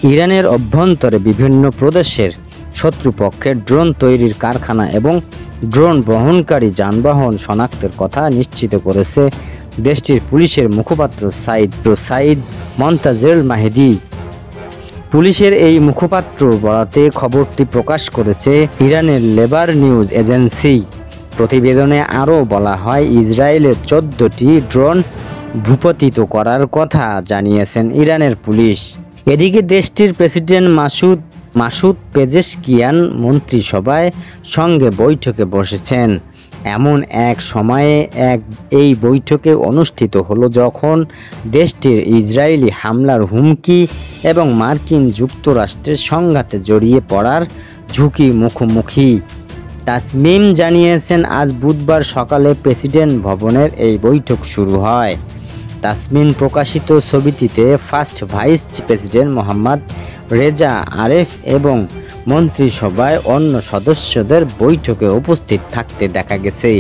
ইরানের অভ্যন্তরে বিভিন্ন প্রদেশের শত্রুপক্ষের ড্রোন তৈরির কারখানা এবং ড্রোন বহনকারী যানবাহন শনাক্তের কথা নিশ্চিত করেছে দেশটির পুলিশের মুখপাত্র সাইদ মন্তাজের মাহেদি। পুলিশের এই মুখপাত্র বরাতে খবরটি প্রকাশ করেছে ইরানের লেবার নিউজ এজেন্সি। প্রতিবেদনে আরও বলা হয়, ইসরায়েলের 14টি ড্রোন ভূপাতিত করার কথা জানিয়েছেন ইরানের পুলিশ। এদিকে দেশটির প্রেসিডেন্ট মাসুদ পেজেশকিয়ান মন্ত্রিসভায় সঙ্গে বৈঠকে বসেছেন। এমন এক সময়ে এই বৈঠকে অনুষ্ঠিত হলো যখন দেশটির ইসরায়েলি হামলার হুমকি এবং মার্কিন যুক্তরাষ্ট্রের সংঘাতে জড়িয়ে পড়ার ঝুঁকি মুখোমুখি। তাসনিম জানিয়েছেন, আজ বুধবার সকালে প্রেসিডেন্ট ভবনের এই বৈঠক শুরু হয়। তাসনিম প্রকাশিত ছবিটিতে first vice president Mohammad Reza Aref এবং মন্ত্রিসভায় অন্য সদস্যদের বৈঠকে উপস্থিত থাকতে দেখা গেছে।